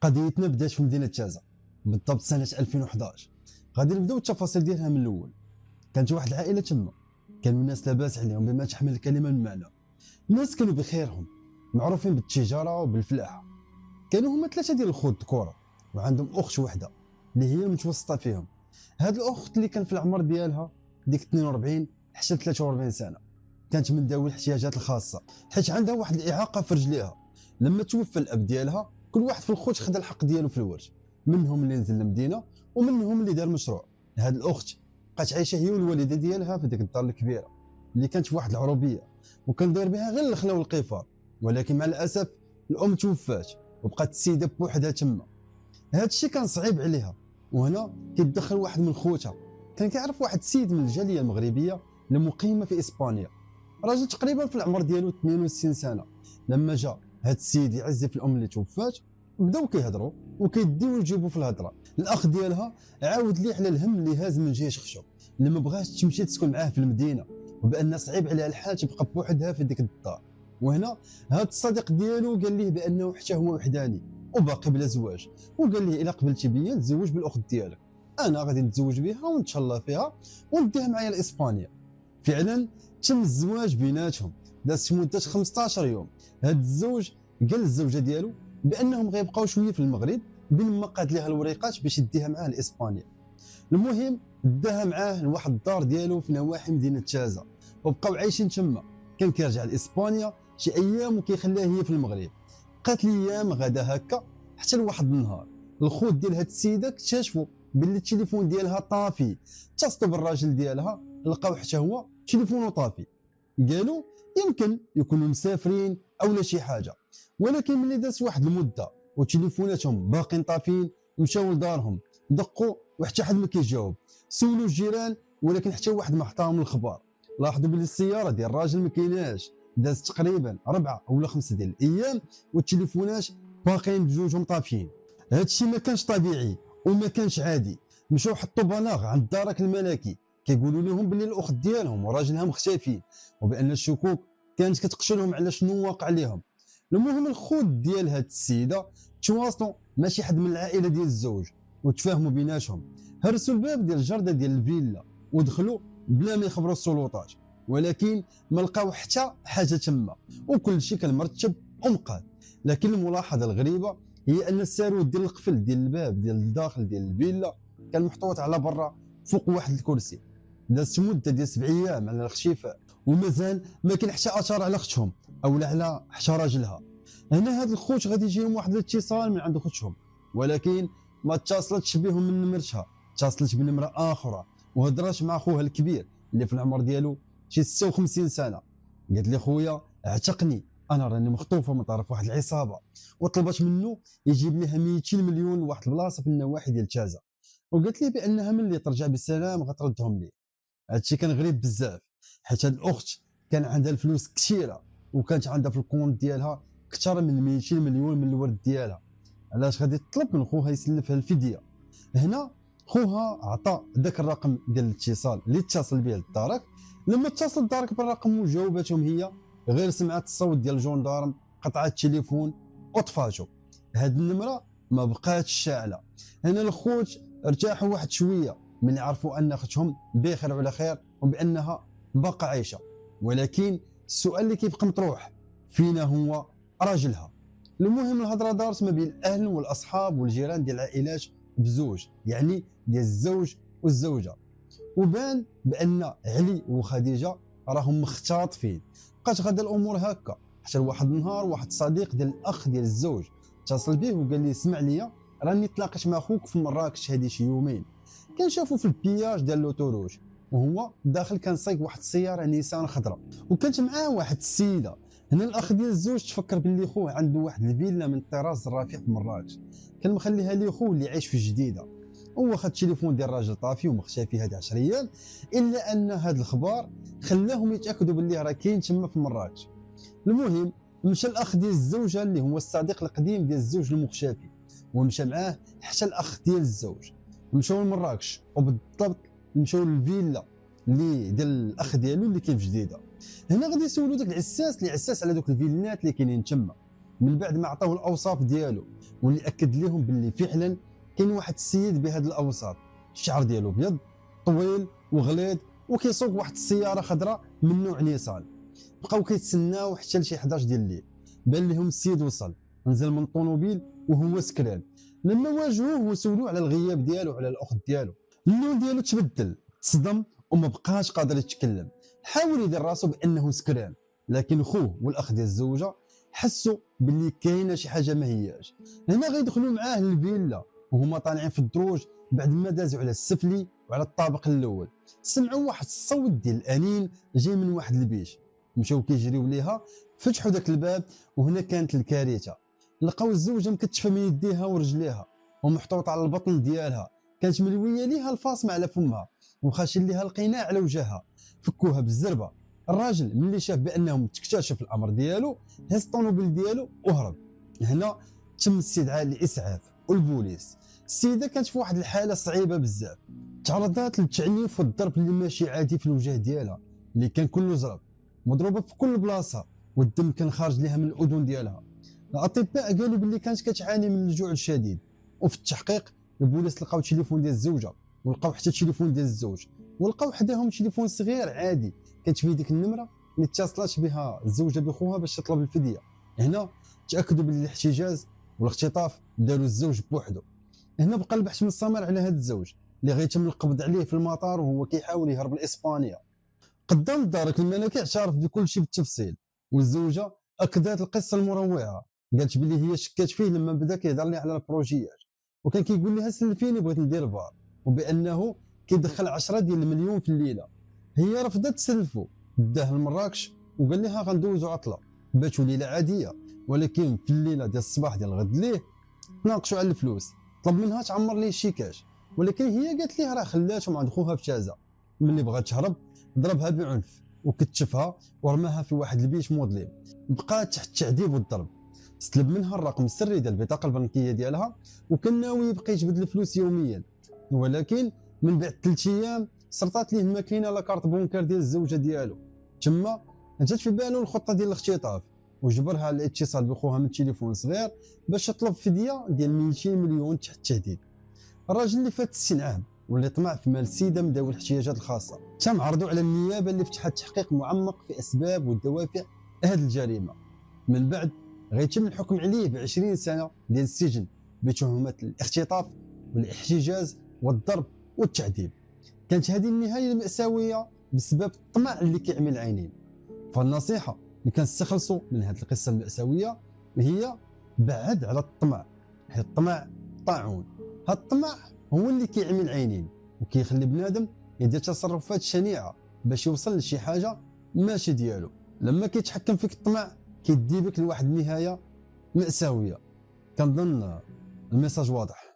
قضيتنا بدات في مدينه تازا بالضبط سنه 2011. غادي نبداو التفاصيل ديالها من الاول. كانت واحد العائله تما، كانوا الناس لاباس عليهم بما تحمل الكلمه من معنى. الناس كانوا بخيرهم، معروفين بالتجاره وبالفلاحه. كانوا هما ثلاثه ديال الخوت ذكوره، وعندهم اخت وحده اللي هي المتوسطه فيهم. هاد الاخت اللي كان في العمر ديالها ديك 42 حتى 43 سنه، كانت من ذوي الاحتياجات الخاصه حيت عندها واحد الاعاقه في رجليها. لما توفى الاب ديالها كل واحد في الخوت خد الحق ديالو في الورث، منهم اللي نزل للمدينه ومنهم اللي دار مشروع. هاد الاخت بقات عايشه هي والوالده ديالها في ديك الدار الكبيره اللي كانت في واحد العروبيه، وكان داير بها غير الخلا والقفار. ولكن مع الاسف الام توفات وبقات السيده بوحدها تما. هاد الشيء كان صعيب عليها، وهنا كيتدخل واحد من خوتها. كان كيعرف واحد السيد من الجاليه المغربيه المقيمه في اسبانيا، راجل تقريبا في العمر ديالو 62 سنه. لما جا هاد السيد يعزف في الام اللي توفات، بداو كيهضروا وكيديو يجيبوا في الهضره. الاخ ديالها عاود ليه على الهم اللي هاز من جيش خشب، اللي ما بغاش تمشي تسكن معاه في المدينه، وبان صعيب عليها الحال تبقى بوحدها في ديك الدار. وهنا هاد الصديق ديالو قال ليه بانه حتى هو وحداني وباقي بلا زواج، وقال ليه الا قبلتي بيا نتزوج بالاخت ديالك، انا غادي نتزوج بها ونتشلى فيها ونديها معايا لاسبانيا. فعلا تم الزواج بيناتهم، دازت مده 15 يوم. هاد الزوج قال للزوجه ديالو بانهم غيبقاو شويه في المغرب بين ما قاد لها الوريقات باش يديها معاه لاسبانيا. المهم داها معاه لواحد الدار ديالو في نواحي مدينه تازا، وبقاو عايشين تما. كان كيرجع لاسبانيا شي ايام وكيخليها هي في المغرب. بقات الايام غدا هكا حتى لواحد النهار الخوت ديال هاد السيده اكتشفوا باللي التليفون ديالها طافي. اتصلوا بالراجل ديالها لقاو حتى هو تليفونه طافي. قالوا يمكن يكونوا مسافرين او لا شي حاجه، ولكن ملي دازت واحد المده وتليفوناتهم باقين طافين، مشاو لدارهم دقوا وحتى حد ما كيجاوب. سولوا الجيران ولكن حتى واحد ما عطاهم الخبر. لاحظوا بلي السياره ديال الراجل ما كايناش، دازت تقريبا 4 ولا 5 ديال الايام والتليفونات باقيين بجوجهم طافيين. هادشي ما كانش طبيعي وما كانش عادي. مشاو حطوا بلاغ عند الدرك الملكي، كيقولوا لهم باللي الاخت ديالهم وراجلها مختفي، وبان الشكوك كانت كتقشرهم على شنو واقع لهم. المهم الخوت ديال هاد السيده تواصلوا مع شي حد من العائله ديال الزوج وتفاهموا بيناتهم. هرسوا الباب ديال الجرده ديال الفيلا ودخلوا بلا ما يخبروا السلطات، ولكن ما لقاو حتى حاجه تما وكل شيء كان مرتب ومقاد. لكن الملاحظه الغريبه هي ان الساروت ديال القفل ديال الباب ديال الداخل ديال الفيلا كان محطوط على برا فوق واحد الكرسي. دازت مده ديال 7 ايام على الاختفاء ومازال ما كاين حتى اثر على اختهم او على حتى راجلها. هنا هاد الخوت غادي يجيهم واحد الاتصال من عند اختهم، ولكن ما اتصلتش بهم من نمرتها، اتصلت بنمره اخرى وهضرات مع خوها الكبير اللي في العمر ديالو شي 56 سنه. قالت لي خويا اعتقني، انا راني مخطوفه من طرف واحد العصابه، وطلبت منه يجيب لها 200 مليون لواحد البلاصه في النواحي ديال تازا، وقالت لي بانها ملي ترجع بالسلام غتردهم لي. هادشي كان غريب بزاف، حيت هاد الاخت كان عندها الفلوس كثيره وكانت عندها في الكونت ديالها اكثر من 200 مليون من الورد ديالها. علاش غادي تطلب من خوها يسلفها الفديه؟ هنا خوها عطى ذاك الرقم ديال الاتصال اللي اتصل به الدارك. لما اتصل الدارك بالرقم وجاوبتهم هي، غير سمعت الصوت ديال الجندارم قطع التليفون وطفاتو. هاد النمره ما بقاتش شاعله. هنا الخوت ارتاحوا واحد شويه من عرفوا ان اختهم بخير وعلى خير وبانها باقا عايشه. ولكن السؤال اللي كيبقى مطروح، فينا هو راجلها؟ المهم الهضره دارت ما بين الاهل والاصحاب والجيران ديال العائلات بزوج، يعني ديال الزوج والزوجه، وبان بان علي وخديجه راهم مختاطفين. بقات غدا الامور هكا حتى لواحد النهار واحد الصديق ديال الاخ ديال الزوج اتصل به وقال لي اسمع لي، راني تلاقيت مع خوك في مراكش هذه شي يومين، كنشافو في البياج ديال لوتوروج وهو داخل كان سايق واحد السياره نيسان خضراء وكانت معاه واحد السيده. هنا الاخ ديال الزوج تفكر باللي خوه عنده واحد الفيلا من الطراز الرفيع في مراكش، كان مخليها ليه خوه اللي عايش في الجديده. هو خد التليفون ديال الراجل طافي ومختفي هذه 10 ايام، الا ان هذا الخبر خلاهم يتاكدوا باللي راه كاين تما في مراكش. المهم مشى الاخ ديال الزوجه اللي هو الصديق القديم ديال الزوج المختفي ومشى معاه حتى الاخ ديال الزوج. مشاو لمراكش وبالضبط مشاو للفيلا اللي ديال الاخ ديالو اللي كاين في جديده. هنا غادي يسولوا داك العساس اللي عساس على دوك الفيلات اللي كاينين تما. من بعد ما عطاوه الاوصاف ديالو واللي اكد لهم باللي فعلا كاين واحد السيد بهذه الاوصاف، الشعر ديالو ابيض طويل وغليظ وكيسوق واحد السياره خضراء من نوع نيسان. بقاو كيتسناو حتى لشي 11 ديال الليل، بان لهم السيد وصل، نزل من الطوموبيل وهو سكران. لما واجهوه وسولوه على الغياب ديالو وعلى الاخت ديالو، اللون ديالو تبدل، تصدم وما بقاش قادر يتكلم. حاول يدير راسو بانه سكران، لكن خوه والاخ ديال الزوجه حسوا باللي كاينه شي حاجه ما هياش. هنا غيدخلوا معاه للفيلا وهما طالعين في الدروج، بعد ما دازوا على السفلي وعلى الطابق الاول سمعوا واحد الصوت ديال الانين جاي من واحد البيش. مشاو كيجريو ليها، فتحوا داك الباب وهنا كانت الكارثه. لقاو الزوجه مكتشفه من يديها ورجليها ومحطوطه على البطن ديالها، كانت ملويه ليها الفاصمه على فمها وخاشين ليها القناع على وجهها. فكوها بالزربه. الراجل ملي شاف بانهم تكتشف الامر ديالو هز الطوموبيل ديالو وهرب. هنا تم استدعاء الاسعاف والبوليس. السيده كانت في واحد الحاله صعيبه بزاف، تعرضات للتعنيف والضرب اللي ماشي عادي في الوجه ديالها اللي كان كله زرب، مضروبه في كل بلاصه والدم كان خارج لها من الاذن ديالها. الاطباء قالوا باللي كانت كتعاني من الجوع الشديد. وفي التحقيق البوليس لقاو التليفون ديال الزوجه ولقاو حتى التليفون ديال الزوج، ولقاو حداهم تليفون صغير عادي كانت فيه ديك النمره اللي اتصلت بها الزوجه بخوها باش تطلب الفديه. هنا تاكدوا باللي الاحتجاز والاختطاف داروا الزوج بوحده. هنا بقى البحث مستمر على هذا الزوج اللي غيتم القبض عليه في المطار وهو كيحاول يهرب لاسبانيا. قدام الدار الملكي اعترف بكل شيء بالتفصيل، والزوجه اكدت القصه المروعه، قالت بلي هي شكات فيه لما بدا كيهضر لي على البروجيات وكان كيقول لها سلفيني بغيت ندير بار، وبانه كيدخل 10 ديال المليون في الليله. هي رفضت تسلفو، داه لمراكش وقال لها غندوزو عطله. باتوا ليله عاديه، ولكن في الليله ديال الصباح ديال الغد ليه تناقشوا على الفلوس. طلب منها تعمر ليه الشيكاش، ولكن هي قالت ليه راه خلاتهم عند خوها في تازا. ملي بغات تهرب ضربها بعنف وكتفها ورماها في واحد البيت مظلم، بقات تحت التعذيب والضرب. استلب منها الرقم السري ديال البطاقه البنكيه ديالها وكان ناوي يبقى يجبد الفلوس يوميا، ولكن من بعد 3 ايام سرطات ليه الماكينه لا كارت بونكار ديال الزوجه ديالو. تما جات في بالو الخطه ديال الاختطاف وجبرها على الاتصال بخوها من تليفون صغير باش يطلب فديه ديال 200 مليون تحت التهديد. الراجل اللي فات 60 عام واللي طمع في مال السيده من ذوي الاحتياجات الخاصه تم عرضه على النيابه اللي فتحت تحقيق معمق في اسباب والدوافع هذه الجريمه. من بعد غيتم الحكم عليه ب 20 سنه ديال السجن بتهمه الاختطاف والاحتجاز والضرب والتعذيب. كانت هذه النهايه المأساويه بسبب الطمع اللي كيعمي العينين. فالنصيحه اللي كنستخلصوا من هذه القصه المأساويه هي بعد على الطمع، حيت الطمع طاعون. هذا الطمع هو اللي كيعمي العينين وكيخلي بنادم يدير تصرفات شنيعه باش يوصل لشي حاجه ماشي ديالو. لما كيتحكم فيك الطمع كيدي بك لواحد النهايه مأساويه. كنظن الميساج واضح.